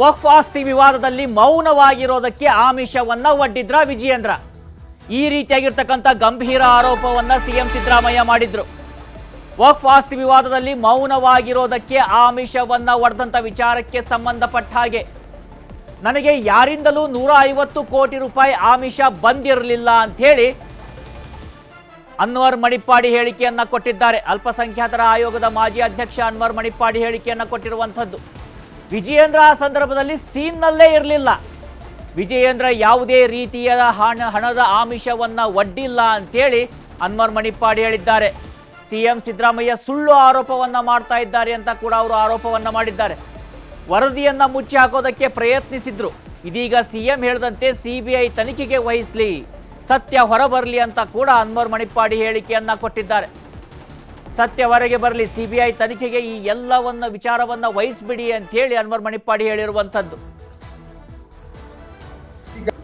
ವಕ್ಫ್ ಆಸ್ತಿ ವಿವಾದದಲ್ಲಿ ಮೌನವಾಗಿರೋದಕ್ಕೆ ಆಮಿಷವನ್ನ ಒಡ್ಡಿದ್ರ ವಿಜಯೇಂದ್ರ. ಈ ರೀತಿಯಾಗಿರ್ತಕ್ಕಂಥ ಗಂಭೀರ ಆರೋಪವನ್ನ ಸಿಎಂ ಸಿದ್ದರಾಮಯ್ಯ ಮಾಡಿದ್ರು. ವಕ್ಫ್ ಆಸ್ತಿ ವಿವಾದದಲ್ಲಿ ಮೌನವಾಗಿರೋದಕ್ಕೆ ಆಮಿಷವನ್ನ ಒಡ್ದಂತ ವಿಚಾರಕ್ಕೆ ಸಂಬಂಧಪಟ್ಟ ಹಾಗೆ ನನಗೆ ಯಾರಿಂದಲೂ 150 ಕೋಟಿ ರೂಪಾಯಿ ಆಮಿಷ ಬಂದಿರಲಿಲ್ಲ ಅಂತ ಹೇಳಿ ಅನ್ವರ್ ಮಣಿಪ್ಪಾಡಿ ಹೇಳಿಕೆಯನ್ನ ಕೊಟ್ಟಿದ್ದಾರೆ. ಅಲ್ಪಸಂಖ್ಯಾತರ ಆಯೋಗದ ಮಾಜಿ ಅಧ್ಯಕ್ಷ ಅನ್ವರ್ ಮಣಿಪ್ಪಾಡಿ ಹೇಳಿಕೆಯನ್ನ ಕೊಟ್ಟಿರುವಂಥದ್ದು. ವಿಜಯೇಂದ್ರ ಆ ಸಂದರ್ಭದಲ್ಲಿ ಸೀನ್ನಲ್ಲೇ ಇರಲಿಲ್ಲ. ವಿಜಯೇಂದ್ರ ಯಾವುದೇ ರೀತಿಯ ಹಣದ ಆಮಿಷವನ್ನ ಒಡ್ಡಿಲ್ಲ ಅಂತೇಳಿ ಅನ್ವರ್ ಮಣಿಪ್ಪಾಡಿ ಹೇಳಿದ್ದಾರೆ. ಸಿಎಂ ಸಿದ್ದರಾಮಯ್ಯ ಸುಳ್ಳು ಆರೋಪವನ್ನ ಮಾಡ್ತಾ ಇದ್ದಾರೆ ಅಂತ ಕೂಡ ಅವರು ಆರೋಪವನ್ನ ಮಾಡಿದ್ದಾರೆ. ವರದಿಯನ್ನ ಮುಚ್ಚಿ ಹಾಕೋದಕ್ಕೆ ಪ್ರಯತ್ನಿಸಿದ್ರು. ಇದೀಗ ಸಿಎಂ ಹೇಳಿದಂತೆ ಸಿಬಿಐ ತನಿಖೆಗೆ ವಹಿಸಲಿ, ಸತ್ಯ ಹೊರಬರಲಿ ಅಂತ ಕೂಡ ಅನ್ವರ್ ಮಣಿಪ್ಪಾಡಿ ಹೇಳಿಕೆಯನ್ನ ಕೊಟ್ಟಿದ್ದಾರೆ. ಸತ್ಯ ಹೊರಗೆ ಬರಲಿ, ಸಿಬಿಐ ತನಿಖೆಗೆ ಈ ಎಲ್ಲವನ್ನ ವಿಚಾರವನ್ನ ವಹಿಸ್ಬಿಡಿ ಅಂತ ಹೇಳಿ ಅನ್ವರ್ ಮಣಿಪ್ಪಾಡಿ ಹೇಳಿರುವಂತದ್ದು.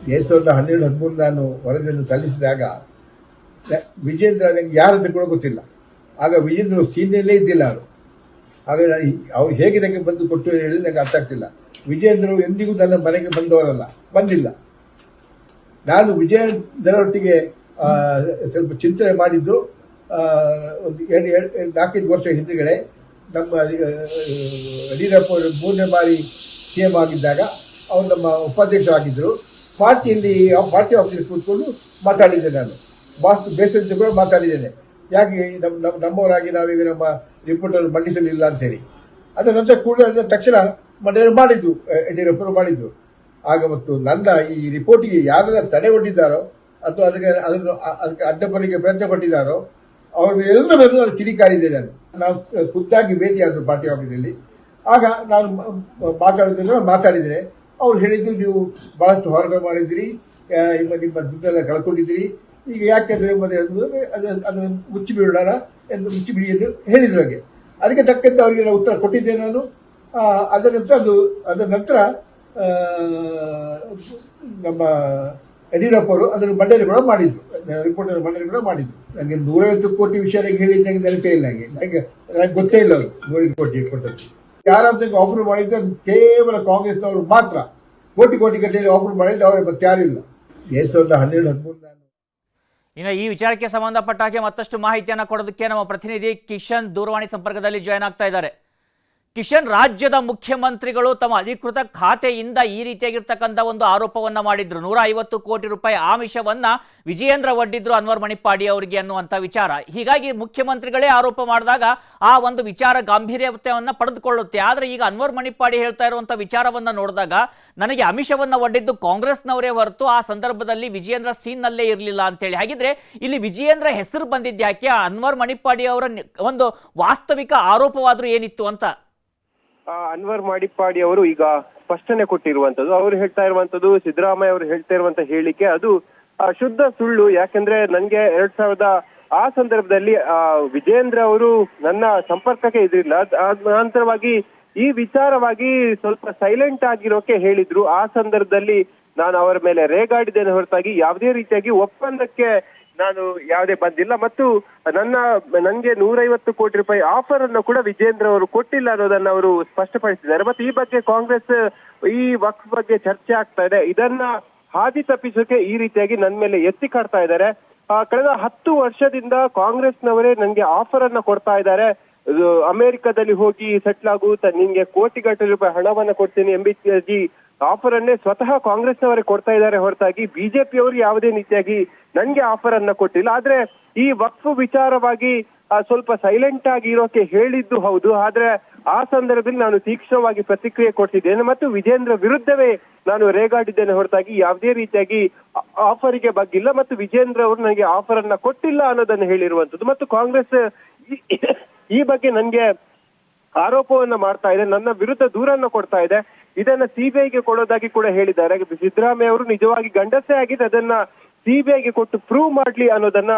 2012-13 ನಾನು ವರದಿಯನ್ನು ಸಲ್ಲಿಸಿದಾಗ ವಿಜೇಂದ್ರ ನನಗೆ ಯಾರಂತ ಕೂಡ ಗೊತ್ತಿಲ್ಲ. ಆಗ ವಿಜೇಂದ್ರ ಸೀನಿಯಲ್ಲೇ ಇದ್ದಿಲ್ಲ. ಆಗ ಅವ್ರು ಹೇಗೆ ನನಗೆ ಬಂದು ಕೊಟ್ಟು ಹೇಳಿ ನನಗೆ ಅರ್ಥ ಆಗ್ತಿಲ್ಲ. ವಿಜೇಂದ್ರ ಎಂದಿಗೂ ನನ್ನ ಮನೆಗೆ ಬಂದಿಲ್ಲ. ನಾನು ವಿಜೇಂದ್ರೊಟ್ಟಿಗೆ ಸ್ವಲ್ಪ ಚಿಂತನೆ ಮಾಡಿದ್ದು ಒಂದು 4-5 ವರ್ಷ ಹಿಂದೆಗಡೆ ನಮ್ಮ ಯಡಿಯೂರಪ್ಪ ಅವರು 3ನೇ ಬಾರಿ CM ಆಗಿದ್ದಾಗ ಅವರು ನಮ್ಮ ಉಪಾಧ್ಯಕ್ಷರಾಗಿದ್ದರು. ಪಾರ್ಟಿ ಆಫೀಸಲ್ಲಿ ಕೂತ್ಕೊಂಡು ಮಾತಾಡಿದ್ದೆ. ನಾನು ಬೇಸರ ಕೂಡ ಮಾತಾಡಿದ್ದೇನೆ. ಯಾಕೆ ನಮ್ಮವರಾಗಿ ನಾವೀಗ ನಮ್ಮ ರಿಪೋರ್ಟನ್ನು ಮಂಡಿಸಲಿಲ್ಲ ಅಂತ ಹೇಳಿ. ಅದರ ನಂತರ ಕೂಡ ತಕ್ಷಣ ಮಾಡಿದ್ದು ಯಡಿಯೂರಪ್ಪರು ಮಾಡಿದ್ದು. ಆಗ ಮತ್ತು ನನ್ನ ಈ ರಿಪೋರ್ಟಿಗೆ ಯಾರೆಲ್ಲ ತಡೆ ಒಡ್ಡಿದ್ದಾರೋ ಅಥವಾ ಅದಕ್ಕೆ ಅಡ್ಡಪಡಿಗೆ ಪ್ರಯತ್ನ ಪಟ್ಟಿದ್ದಾರೋ ಅವರು ಎಲ್ಲರನ್ನು ನಾನು ಕಿಡಿಕಾರಿದ್ದೇನೆ. ನಾವು ಖುದ್ದಾಗಿ ಭೇಟಿಯಾದರು ಪಾರ್ಟಿ ಆಫೀಸಲ್ಲಿ. ಆಗ ನಾನು ಮಾತಾಡಿದ್ದೇನೆ. ಅವ್ರು ಹೇಳಿದ್ರು, ನೀವು ಬಹಳಷ್ಟು ಹೋರಾಟ ಮಾಡಿದ್ದೀರಿ, ನಿಮ್ಮ ದುಡ್ಡೆಲ್ಲ ಕಳ್ಕೊಂಡಿದ್ದೀರಿ, ಈಗ ಯಾಕೆಂದ್ರೆ ಅದನ್ನು ಮುಚ್ಚಿಬಿಡೋಣ ಎಂದು ಮುಚ್ಚಿಬಿಡಿ ಎಂದು ಹೇಳಿದ್ರು ನನಗೆ. ಅದಕ್ಕೆ ತಕ್ಕಂತೆ ಅವರಿಗೆ ನಾನು ಉತ್ತರ ಕೊಟ್ಟಿದ್ದೆ ನಾನು. ಅದರ ನಂತರ ನಮ್ಮ ಯಡಿಯೂರಪ್ಪ ಅವರು ಅದನ್ನು ಮಂಡನೆ ಕೂಡ ಮಾಡಿದ್ರು, ರಿಪೋರ್ಟ್ ಮಂಡನೆ ಕೂಡ ಮಾಡಿದ್ರು. ನನಗೆ 150 ಕೋಟಿ ವಿಷಯ ಹೇಳಿದ ನನಗೆ ನೆನಪೇ ಇಲ್ಲ. ನನಗೆ ಗೊತ್ತೇ ಇಲ್ಲ ಅದು 150 ಕೋಟಿ ಕೊಟ್ಟದ್ದು. ಯಾರಂತ ಆಫರ್ ಮಾಡಿದ್ರೆ ಅದು ಕೇವಲ ಕಾಂಗ್ರೆಸ್ನವರು ಮಾತ್ರ. ಕೋಟಿ ಗಟ್ಟಲೆ ಆಫರ್ ಮಾಡಿದ್ದು ಅವರೇ ಮತ್ತೆ ಯಾರಿಲ್ಲ. 2012-13 ಇನ್ನು ಈ ವಿಚಾರಕ್ಕೆ ಸಂಬಂಧಪಟ್ಟ ಹಾಗೆ ಮತ್ತಷ್ಟು ಮಾಹಿತಿಯನ್ನು ಕೊಡೋದಕ್ಕೆ ನಮ್ಮ ಪ್ರತಿನಿಧಿ ಕಿಶನ್ ದೂರವಾಣಿ ಸಂಪರ್ಕದಲ್ಲಿ ಜಾಯ್ನ್ ಆಗ್ತಾ ಇದ್ದಾರೆ. ಕಿಶನ್, ರಾಜ್ಯದ ಮುಖ್ಯಮಂತ್ರಿಗಳು ತಮ್ಮ ಅಧಿಕೃತ ಖಾತೆಯಿಂದ ಈ ರೀತಿಯಾಗಿರ್ತಕ್ಕಂಥ ಒಂದು ಆರೋಪವನ್ನ ಮಾಡಿದ್ರು. 150 ಕೋಟಿ ರೂಪಾಯಿ ಆಮಿಷವನ್ನ ವಿಜಯೇಂದ್ರ ಒಡ್ಡಿದ್ರು ಅನ್ವರ್ ಮಣಿಪ್ಪಾಡಿ ಅವರಿಗೆ ಅನ್ನುವಂಥ ವಿಚಾರ. ಹೀಗಾಗಿ ಮುಖ್ಯಮಂತ್ರಿಗಳೇ ಆರೋಪ ಮಾಡಿದಾಗ ಆ ಒಂದು ವಿಚಾರ ಗಾಂಭೀರ್ಯತೆಯನ್ನ ಪಡೆದುಕೊಳ್ಳುತ್ತೆ. ಆದರೆ ಈಗ ಅನ್ವರ್ ಮಣಿಪ್ಪಾಡಿ ಹೇಳ್ತಾ ಇರುವಂಥ ವಿಚಾರವನ್ನ ನೋಡಿದಾಗ ನನಗೆ ಆಮಿಷವನ್ನ ಒಡ್ಡಿದ್ದು ಕಾಂಗ್ರೆಸ್ನವರೇ ಹೊರತು ಆ ಸಂದರ್ಭದಲ್ಲಿ ವಿಜಯೇಂದ್ರ ಸೀನ್ನಲ್ಲೇ ಇರಲಿಲ್ಲ ಅಂತೇಳಿ. ಹಾಗಿದ್ರೆ ಇಲ್ಲಿ ವಿಜಯೇಂದ್ರ ಹೆಸರು ಬಂದಿದ್ಯಾಕೆ? ಅನ್ವರ್ ಮಣಿಪ್ಪಾಡಿ ಅವರ ಒಂದು ವಾಸ್ತವಿಕ ಆರೋಪವಾದ್ರೂ ಏನಿತ್ತು ಅಂತ ಅನ್ವರ್ ಮಣಿಪ್ಪಾಡಿ ಅವರು ಈಗ ಸ್ಪಷ್ಟನೆ ಕೊಟ್ಟಿರುವಂತದ್ದು. ಅವರು ಹೇಳ್ತಾ ಇರುವಂತದ್ದು, ಸಿದ್ದರಾಮಯ್ಯ ಅವರು ಹೇಳ್ತಾ ಇರುವಂತ ಹೇಳಿಕೆ ಅದು ಶುದ್ಧ ಸುಳ್ಳು. ಯಾಕಂದ್ರೆ ನನ್ಗೆ 2000 ಆ ಸಂದರ್ಭದಲ್ಲಿ ವಿಜೇಂದ್ರ ಅವರು ನನ್ನ ಸಂಪರ್ಕಕ್ಕೆ ಇದ್ರಿಲ್ಲ. ನಂತರವಾಗಿ ಈ ವಿಚಾರವಾಗಿ ಸ್ವಲ್ಪ ಸೈಲೆಂಟ್ ಆಗಿರೋಕೆ ಹೇಳಿದ್ರು. ಆ ಸಂದರ್ಭದಲ್ಲಿ ನಾನು ಅವರ ಮೇಲೆ ರೇಗಾಡಿದ್ದೇನೆ ಹೊರತಾಗಿ ಯಾವುದೇ ರೀತಿಯಾಗಿ ಒಪ್ಪಂದಕ್ಕೆ ನಾನು ಯಾವುದೇ ಬಂದಿಲ್ಲ. ಮತ್ತು ನನ್ಗೆ 150 ಕೋಟಿ ರೂಪಾಯಿ ಆಫರ್ ಅನ್ನು ಕೂಡ ವಿಜೇಂದ್ರ ಅವರು ಕೊಟ್ಟಿಲ್ಲ ಅನ್ನೋದನ್ನ ಅವರು ಸ್ಪಷ್ಟಪಡಿಸಿದ್ದಾರೆ. ಮತ್ತೆ ಈ ಬಗ್ಗೆ ಕಾಂಗ್ರೆಸ್ ಈ ವಕ್ಫ್ ಬಗ್ಗೆ ಚರ್ಚೆ ಆಗ್ತಾ ಇದೆ. ಇದನ್ನ ಹಾದಿ ತಪ್ಪಿಸೋಕೆ ಈ ರೀತಿಯಾಗಿ ನನ್ನ ಮೇಲೆ ಎತ್ತಿ ಕಾಡ್ತಾ ಇದ್ದಾರೆ. ಕಳೆದ 10 ವರ್ಷದಿಂದ ಕಾಂಗ್ರೆಸ್ನವರೇ ನನಗೆ ಆಫರ್ ಅನ್ನ ಕೊಡ್ತಾ ಇದ್ದಾರೆ. ಅಮೆರಿಕದಲ್ಲಿ ಹೋಗಿ ಸೆಟ್ಲ್ ಆಗು, ನಿನ್ಗೆ ಕೋಟಿಗಟ್ಟಲೆ ರೂಪಾಯಿ ಹಣವನ್ನ ಕೊಡ್ತೀನಿ ಎಂಬಿ ಆಫರ್ ಅನ್ನೇ ಸ್ವತಃ ಕಾಂಗ್ರೆಸ್ನವರೇ ಕೊಡ್ತಾ ಇದ್ದಾರೆ ಹೊರತಾಗಿ ಬಿಜೆಪಿ ಅವರು ಯಾವುದೇ ರೀತಿಯಾಗಿ ನನ್ಗೆ ಆಫರ್ ಅನ್ನ ಕೊಟ್ಟಿಲ್ಲ. ಆದ್ರೆ ಈ ವಕ್ಫ್ ವಿಚಾರವಾಗಿ ಸ್ವಲ್ಪ ಸೈಲೆಂಟ್ ಆಗಿ ಇರೋಕೆ ಹೇಳಿದ್ದು ಹೌದು. ಆದ್ರೆ ಆ ಸಂದರ್ಭದಲ್ಲಿ ನಾನು ತೀಕ್ಷ್ಣವಾಗಿ ಪ್ರತಿಕ್ರಿಯೆ ಕೊಡ್ತಿದ್ದೇನೆ ಮತ್ತು ವಿಜೇಂದ್ರ ವಿರುದ್ಧವೇ ನಾನು ರೇಗಾಡಿದ್ದೇನೆ ಹೊರತಾಗಿ ಯಾವುದೇ ರೀತಿಯಾಗಿ ಆಫರಿಗೆ ಬಗ್ಗಿಲ್ಲ. ಮತ್ತು ವಿಜೇಂದ್ರ ಅವರು ನನಗೆ ಆಫರ್ ಅನ್ನ ಕೊಟ್ಟಿಲ್ಲ ಅನ್ನೋದನ್ನ ಹೇಳಿರುವಂತದ್ದು. ಮತ್ತು ಕಾಂಗ್ರೆಸ್ ಈ ಬಗ್ಗೆ ನನ್ಗೆ ಆರೋಪವನ್ನ ಮಾಡ್ತಾ ಇದೆ, ನನ್ನ ವಿರುದ್ಧ ದೂರನ್ನ ಕೊಡ್ತಾ ಇದೆ. ಇದನ್ನ ಸಿಬಿಐಗೆ ಕೊಡೋದಾಗಿ ಕೂಡ ಹೇಳಿದ್ದಾರೆ. ಸಿದ್ದರಾಮಯ್ಯ ಅವರು ನಿಜವಾಗಿ ಗಂಡಸೇ ಆಗಿದೆ, ಅದನ್ನ ಸಿಬಿಐಗೆ ಕೊಟ್ಟು ಪ್ರೂವ್ ಮಾಡ್ಲಿ ಅನ್ನೋದನ್ನ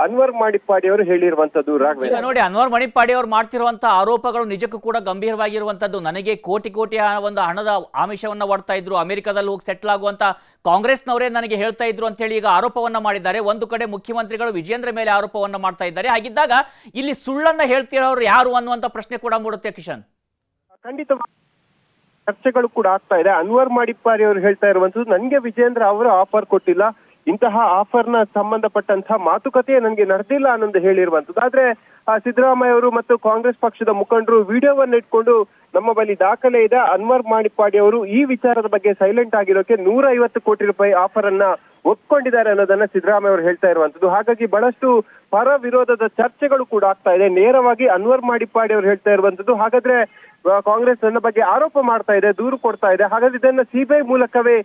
ಅನ್ವರ್ ಮಣಿಪ್ಪಾಡಿ ಅವರು ಹೇಳಿರುವಂತದ್ದು. ಈಗ ನೋಡಿ, ಅನ್ವರ್ ಮಣಿಪ್ಪಾಡಿ ಅವರು ಮಾಡ್ತಿರುವಂತಹ ಆರೋಪಗಳು ನಿಜಕ್ಕೂ ಕೂಡ ಗಂಭೀರವಾಗಿರುವಂತದ್ದು. ನನಗೆ ಕೋಟಿ ಒಂದು ಹಣದ ಆಮಿಷವನ್ನ ಒಡ್ತಾ ಇದ್ರು, ಅಮೆರಿಕದಲ್ಲಿ ಹೋಗಿ ಸೆಟ್ಲ್ ಆಗುವಂತ ಕಾಂಗ್ರೆಸ್ನವರೇ ನನಗೆ ಹೇಳ್ತಾ ಇದ್ರು ಅಂತ ಹೇಳಿ ಈಗ ಆರೋಪವನ್ನ ಮಾಡಿದ್ದಾರೆ. ಒಂದು ಕಡೆ ಮುಖ್ಯಮಂತ್ರಿಗಳು ವಿಜೇಂದ್ರ ಮೇಲೆ ಆರೋಪವನ್ನ ಮಾಡ್ತಾ ಇದ್ದಾರೆ. ಹಾಗಿದ್ದಾಗ ಇಲ್ಲಿ ಸುಳ್ಳನ್ನ ಹೇಳ್ತಿರೋರು ಯಾರು ಅನ್ನುವಂತ ಪ್ರಶ್ನೆ ಕೂಡ ಮೂಡುತ್ತೆ ಕಿಶನ್. ಖಂಡಿತ ಚರ್ಚೆಗಳು ಕೂಡ ಆಗ್ತಾ ಇದೆ. ಅನ್ವರ್ ಮಾಡಿಪ್ಪಾಡಿ ಅವರು ಹೇಳ್ತಾ ಇರುವಂತದ್ದು, ನನಗೆ ವಿಜೇಂದ್ರ ಅವರು ಆಫರ್ ಕೊಟ್ಟಿಲ್ಲ, ಇಂತಹ ಆಫರ್ನ ಸಂಬಂಧಪಟ್ಟಂತಹ ಮಾತುಕತೆ ನನಗೆ ನಡೆದಿಲ್ಲ ಅನ್ನೊಂದು ಹೇಳಿರುವಂತದ್ದು. ಆದ್ರೆ ಸಿದ್ದರಾಮಯ್ಯ ಅವರು ಮತ್ತು ಕಾಂಗ್ರೆಸ್ ಪಕ್ಷದ ಮುಖಂಡರು ವಿಡಿಯೋವನ್ನ ಇಟ್ಕೊಂಡು ನಮ್ಮ ಬಳಿ ದಾಖಲೆ ಇದೆ, ಅನ್ವರ್ ಮಾಡಿಪ್ಪಾಡಿ ಅವರು ಈ ವಿಚಾರದ ಬಗ್ಗೆ ಸೈಲೆಂಟ್ ಆಗಿರೋಕೆ 150 ಕೋಟಿ ರೂಪಾಯಿ ಆಫರ್ ಅನ್ನ ಒಪ್ಕೊಂಡಿದ್ದಾರೆ ಅನ್ನೋದನ್ನ ಸಿದ್ದರಾಮಯ್ಯ ಅವರು ಹೇಳ್ತಾ ಇರುವಂತದ್ದು. ಹಾಗಾಗಿ ಬಹಳಷ್ಟು ಪರ ವಿರೋಧದ ಚರ್ಚೆಗಳು ಕೂಡ ಆಗ್ತಾ ಇದೆ. ನೇರವಾಗಿ ಅನ್ವರ್ ಮಾಡಿಪ್ಪಾಡಿ ಅವರು ಹೇಳ್ತಾ ಇರುವಂತದ್ದು, ಹಾಗಾದ್ರೆ ಕಾಂಗ್ರೆಸ್ ನನ್ನ ಬಗ್ಗೆ ಆರೋಪ ಮಾಡ್ತಾ ಇದೆ, ದೂರು ಕೊಡ್ತಾ ಇದೆ, ಹಾಗಾದ್ರೆ ಇದನ್ನ ಸಿಬಿಐ ಮೂಲಕವೇ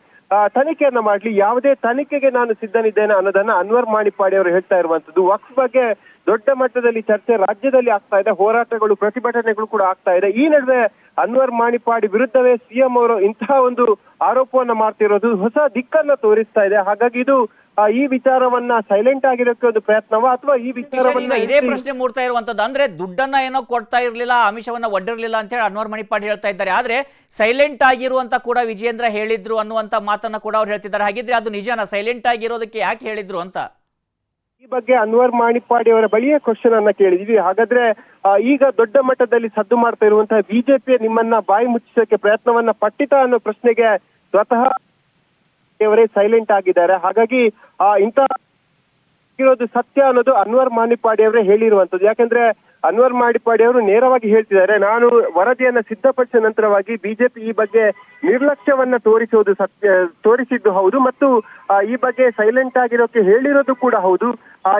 ತನಿಖೆಯನ್ನ ಮಾಡ್ಲಿ, ಯಾವುದೇ ತನಿಖೆಗೆ ನಾನು ಸಿದ್ಧನಿದ್ದೇನೆ ಅನ್ನೋದನ್ನ ಅನ್ವರ್ ಮಾಡಿಪ್ಪಾಡಿ ಅವರು ಹೇಳ್ತಾ ಇರುವಂತದ್ದು. ವಕ್ಫ್ ಬಗ್ಗೆ ದೊಡ್ಡ ಮಟ್ಟದಲ್ಲಿ ಚರ್ಚೆ ರಾಜ್ಯದಲ್ಲಿ ಆಗ್ತಾ ಇದೆ, ಹೋರಾಟಗಳು ಪ್ರತಿಭಟನೆಗಳು ಕೂಡ ಆಗ್ತಾ ಇದೆ. ಈ ನಡುವೆ ಅನ್ವರ್ ಮಾಡಿಪ್ಪಾಡಿ ವಿರುದ್ಧವೇ ಸಿಎಂ ಅವರು ಇಂತಹ ಒಂದು ಆರೋಪವನ್ನ ಮಾಡ್ತಿರೋದು ಹೊಸ ದಿಕ್ಕನ್ನ ತೋರಿಸ್ತಾ ಇದೆ. ಹಾಗಾಗಿ ಇದು ಈ ವಿಚಾರವನ್ನ ಸೈಲೆಂಟ್ ಆಗಿರೋಕೆ ಒಂದು ಪ್ರಯತ್ನವ ಅಥವಾ ಈ ವಿಚಾರವನ್ನ ಇದೇ ಪ್ರಶ್ನೆ ಮೂಡ್ತಾ ಇರುವಂತದ್ದು. ಅಂದ್ರೆ ದುಡ್ಡನ್ನ ಏನೋ ಕೊಡ್ತಾ ಇರ್ಲಿಲ್ಲ, ಆಮಿಷವನ್ನ ಒಡ್ಡಿರ್ಲಿಲ್ಲ ಅಂತ ಹೇಳಿ ಅನ್ವರ್ ಮಣಿಪಾಡಿ ಹೇಳ್ತಾ ಇದ್ದಾರೆ. ಆದ್ರೆ ಸೈಲೆಂಟ್ ಆಗಿರುವಂತ ಕೂಡ ವಿಜೇಂದ್ರ ಹೇಳಿದ್ರು ಅನ್ನುವಂತ ಮಾತನ್ನ ಕೂಡ ಅವ್ರು ಹೇಳ್ತಿದ್ದಾರೆ. ಹಾಗಿದ್ರೆ ಅದು ನಿಜಾನ? ಸೈಲೆಂಟ್ ಆಗಿರೋದಕ್ಕೆ ಯಾಕೆ ಹೇಳಿದ್ರು ಅಂತ ಈ ಬಗ್ಗೆ ಅನ್ವರ್ ಮಾಡಿಪ್ಪಾಡಿ ಅವರ ಬಳಿಯೇ ಕ್ವಶನ್ ಅನ್ನ ಕೇಳಿದ್ವಿ. ಹಾಗಾದ್ರೆ ಈಗ ದೊಡ್ಡ ಮಟ್ಟದಲ್ಲಿ ಸದ್ದು ಮಾಡ್ತಾ ಇರುವಂತಹ ಬಿಜೆಪಿ ನಿಮ್ಮನ್ನ ಬಾಯಿ ಮುಚ್ಚಿಸೋಕೆ ಪ್ರಯತ್ನವನ್ನ ಪಟ್ಟಿತ ಅನ್ನೋ ಪ್ರಶ್ನೆಗೆ ಸ್ವತಃ ಅವರೇ ಸೈಲೆಂಟ್ ಆಗಿದ್ದಾರೆ. ಹಾಗಾಗಿ ಇಂತಹ ಇರೋದು ಸತ್ಯ ಅನ್ನೋದು ಅನ್ವರ್ ಮಾಡಿಪ್ಪಾಡಿ ಅವರೇ ಹೇಳಿರುವಂತದ್ದು. ಯಾಕಂದ್ರೆ ಅನ್ವರ್ ಮಾಡಿಪ್ಪಾಡಿ ಅವರು ನೇರವಾಗಿ ಹೇಳ್ತಿದ್ದಾರೆ, ನಾನು ವರದಿಯನ್ನ ಸಿದ್ಧಪಡಿಸಿದ ನಂತರವಾಗಿ ಬಿಜೆಪಿ ಈ ಬಗ್ಗೆ ನಿರ್ಲಕ್ಷ್ಯವನ್ನ ತೋರಿಸಿದ್ದು ಹೌದು, ಮತ್ತು ಈ ಬಗ್ಗೆ ಸೈಲೆಂಟ್ ಆಗಿರೋಕೆ ಹೇಳಿರೋದು ಕೂಡ ಹೌದು.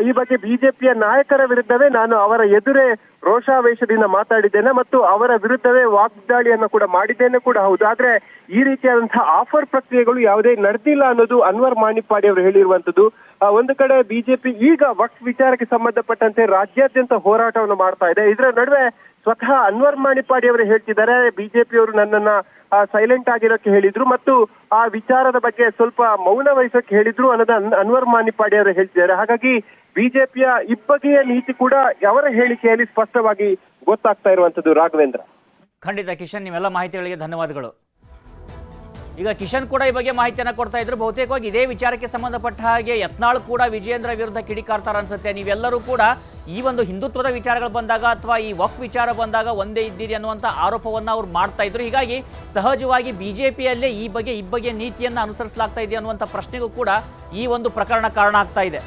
ಈ ಬಗ್ಗೆ ಬಿಜೆಪಿಯ ನಾಯಕರ ವಿರುದ್ಧವೇ ನಾನು ಅವರ ಎದುರೇ ರೋಷಾವೇಶದಿಂದ ಮಾತಾಡಿದ್ದೇನೆ ಮತ್ತು ಅವರ ವಿರುದ್ಧವೇ ವಾಗ್ದಾಳಿಯನ್ನ ಕೂಡ ಮಾಡಿದ್ದೇನೆ ಕೂಡ ಹೌದು. ಆದ್ರೆ ಈ ರೀತಿಯಾದಂತಹ ಆಫರ್ ಪ್ರಕ್ರಿಯೆಗಳು ಯಾವುದೇ ನಡೆದಿಲ್ಲ ಅನ್ನೋದು ಅನ್ವರ್ ಮಾಡಿಪ್ಪಾಡಿ ಅವರು ಹೇಳಿರುವಂತದ್ದು. ಒಂದು ಕಡೆ ಬಿಜೆಪಿ ಈಗ ವಕ್ಫ್ ವಿಚಾರಕ್ಕೆ ಸಂಬಂಧಪಟ್ಟಂತೆ ರಾಜ್ಯಾದ್ಯಂತ ಹೋರಾಟವನ್ನು ಮಾಡ್ತಾ ಇದೆ. ಇದರ ನಡುವೆ ಸ್ವತಃ ಅನ್ವರ್ ಮಾಡಿಪ್ಪಾಡಿ ಅವರು ಹೇಳ್ತಿದ್ದಾರೆ, ಬಿಜೆಪಿಯವರು ನನ್ನನ್ನ ಸೈಲೆಂಟ್ ಆಗಿರೋಕೆ ಹೇಳಿದ್ರು ಮತ್ತು ಆ ವಿಚಾರದ ಬಗ್ಗೆ ಸ್ವಲ್ಪ ಮೌನ ವಹಿಸೋಕೆ ಹೇಳಿದ್ರು ಅನ್ನೋದು ಅನ್ವರ್ ಮಾಡಿಪ್ಪಾಡಿ ಅವರು ಹೇಳ್ತಿದ್ದಾರೆ. ಹಾಗಾಗಿ ಬಿಜೆಪಿಯ ಇಬ್ಬಗೆಯ ನೀತಿ ಕೂಡ ಅವರ ಹೇಳಿಕೆಯಲ್ಲಿ ಸ್ಪಷ್ಟವಾಗಿ ಗೊತ್ತಾಗ್ತಾ ಇರುವಂತದ್ದು. ರಾಘವೇಂದ್ರ. ಖಂಡಿತ ಕಿಶನ್, ನಿಮ್ಮೆಲ್ಲ ಮಾಹಿತಿಗಳಿಗೆ ಧನ್ಯವಾದಗಳು. ಈಗ ಕಿಶನ್ ಕೂಡ ಈ ಬಗ್ಗೆ ಮಾಹಿತಿಯನ್ನು ಕೊಡ್ತಾ ಇದ್ರು. ಬಹುತೇಕವಾಗಿ ಇದೇ ವಿಚಾರಕ್ಕೆ ಸಂಬಂಧಪಟ್ಟ ಹಾಗೆ ಯತ್ನಾಳ್ ಕೂಡ ವಿಜೇಂದ್ರ ವಿರುದ್ಧ ಕಿಡಿಕಾರ್ತಾರ ಅನ್ಸುತ್ತೆ. ನೀವೆಲ್ಲರೂ ಕೂಡ ಈ ಒಂದು ಹಿಂದುತ್ವದ ವಿಚಾರಗಳು ಬಂದಾಗ ಅಥವಾ ಈ ವಕ್ಫ್ ವಿಚಾರ ಬಂದಾಗ ಒಂದೇ ಇದ್ದೀರಿ ಅನ್ನುವಂಥ ಆರೋಪವನ್ನು ಅವ್ರು ಮಾಡ್ತಾ ಇದ್ರು. ಹೀಗಾಗಿ ಸಹಜವಾಗಿ ಬಿಜೆಪಿಯಲ್ಲೇ ಈ ಬಗ್ಗೆ ನೀತಿಯನ್ನು ಅನುಸರಿಸಲಾಗ್ತಾ ಇದೆ ಅನ್ನುವಂಥ ಪ್ರಶ್ನೆಗೂ ಕೂಡ ಈ ಒಂದು ಪ್ರಕರಣ ಕಾರಣ ಆಗ್ತಾ ಇದೆ.